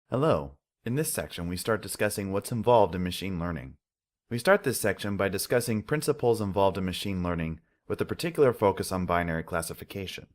Hello. In this section, we start discussing what's involved in machine learning. We start this section by discussing principles involved in machine learning with a particular focus on binary classification.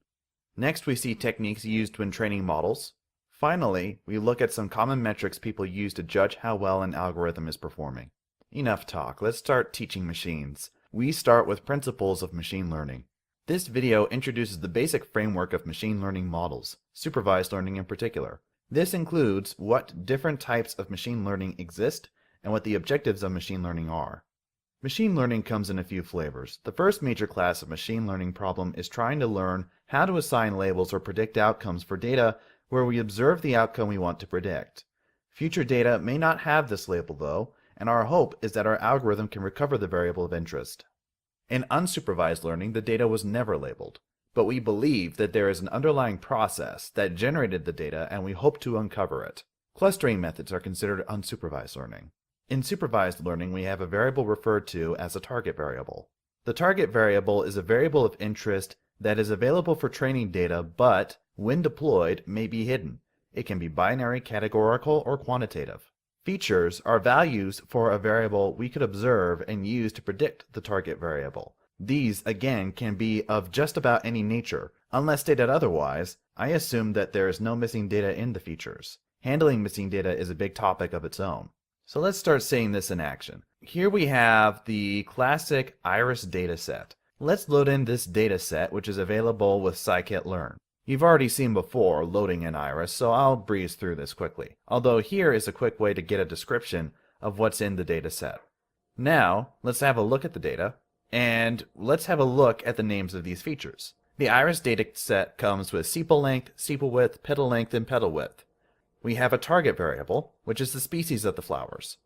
Next, we see techniques used when training models. Finally, we look at some common metrics people use to judge how well an algorithm is performing. Enough talk, let's start teaching machines. We start with principles of machine learning. This video introduces the basic framework of machine learning models, supervised learning in particular. This includes what different types of machine learning exist and what the objectives of machine learning are. Machine learning comes in a few flavors. The first major class of machine learning problem is trying to learn how to assign labels or predict outcomes for data where we observe the outcome we want to predict. Future data may not have this label though, and our hope is that our algorithm can recover the variable of interest. In unsupervised learning, the data was never labeled, but we believe that there is an underlying process that generated the data and we hope to uncover it. Clustering methods are considered unsupervised learning. In supervised learning, we have a variable referred to as a target variable. The target variable is a variable of interest that is available for training data, but when deployed, may be hidden. It can be binary, categorical, or quantitative. Features are values for a variable we could observe and use to predict the target variable. These, again, can be of just about any nature. Unless stated otherwise, I assume that there is no missing data in the features. Handling missing data is a big topic of its own. So let's start seeing this in action. Here we have the classic iris dataset. Let's load in this dataset, which is available with scikit-learn. You've already seen before loading in iris, so I'll breeze through this quickly. Although here is a quick way to get a description of what's in the dataset. Now, let's have a look at the data, and let's have a look at the names of these features. The iris dataset comes with sepal length, sepal width, petal length, and petal width. We have a target variable, which is the species of the flowers.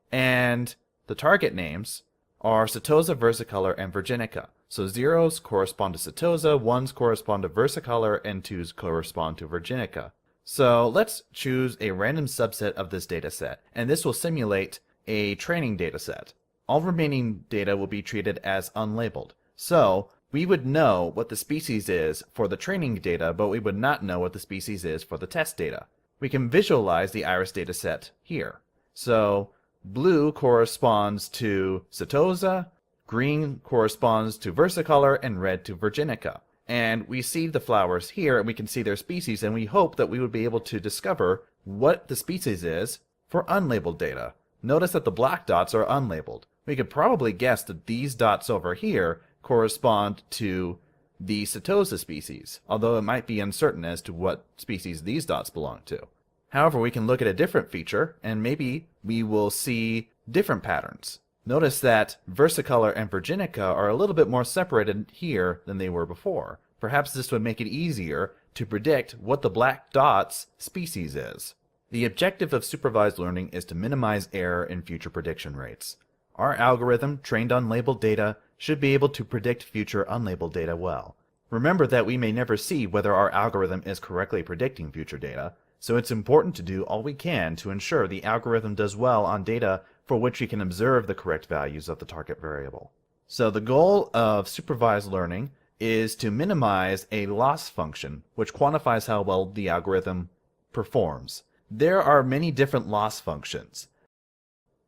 And the target names are setosa, versicolor, and virginica. So zeros correspond to setosa, ones correspond to versicolor, and twos correspond to virginica. So let's choose a random subset of this dataset, and this will simulate a training dataset. All remaining data will be treated as unlabeled. So we would know what the species is for the training data, but we would not know what the species is for the test data. We can visualize the iris dataset here. So blue corresponds to setosa, green corresponds to versicolor, and red to virginica. And we see the flowers here, and we can see their species, and we hope that we would be able to discover what the species is for unlabeled data. Notice that the black dots are unlabeled. We could probably guess that these dots over here correspond to the setosa species, although it might be uncertain as to what species these dots belong to. However, we can look at a different feature, and maybe we will see different patterns. Notice that versicolor and virginica are a little bit more separated here than they were before. Perhaps this would make it easier to predict what the black dot's species is. The objective of supervised learning is to minimize error in future prediction rates. Our algorithm, trained on labeled data, should be able to predict future unlabeled data well. Remember that we may never see whether our algorithm is correctly predicting future data, so it's important to do all we can to ensure the algorithm does well on data for which we can observe the correct values of the target variable. So the goal of supervised learning is to minimize a loss function, which quantifies how well the algorithm performs. There are many different loss functions,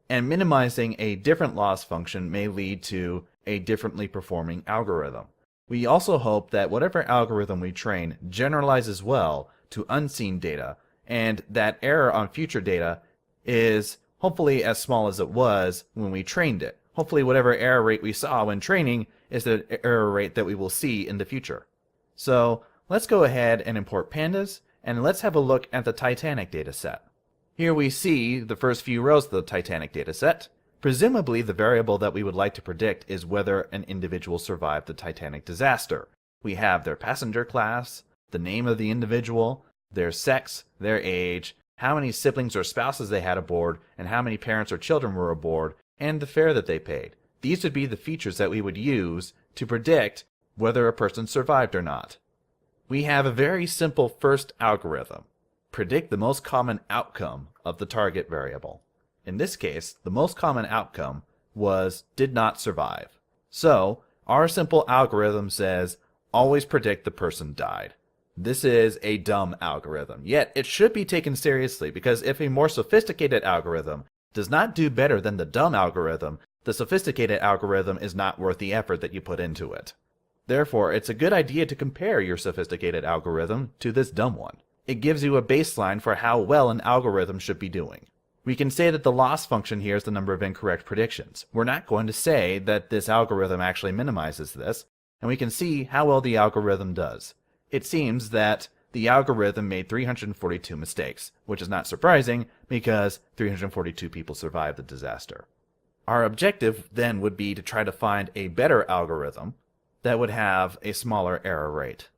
and minimizing a different loss function may lead to a differently performing algorithm. We also hope that whatever algorithm we train generalizes well to unseen data, and that error on future data is hopefully as small as it was when we trained it. Hopefully whatever error rate we saw when training is the error rate that we will see in the future. So let's go ahead and import pandas, and let's have a look at the Titanic dataset. Here we see the first few rows of the Titanic dataset. Presumably the variable that we would like to predict is whether an individual survived the Titanic disaster. We have their passenger class, the name of the individual, their sex, their age, how many siblings or spouses they had aboard, and how many parents or children were aboard, and the fare that they paid. These would be the features that we would use to predict whether a person survived or not. We have a very simple first algorithm. Predict the most common outcome of the target variable. In this case, the most common outcome was did not survive. So, our simple algorithm says always predict the person died. This is a dumb algorithm, yet it should be taken seriously because if a more sophisticated algorithm does not do better than the dumb algorithm, the sophisticated algorithm is not worth the effort that you put into it. Therefore, it's a good idea to compare your sophisticated algorithm to this dumb one. It gives you a baseline for how well an algorithm should be doing. We can say that the loss function here is the number of incorrect predictions. We're not going to say that this algorithm actually minimizes this, and we can see how well the algorithm does. It seems that the algorithm made 342 mistakes, which is not surprising because 342 people survived the disaster. Our objective then would be to try to find a better algorithm that would have a smaller error rate.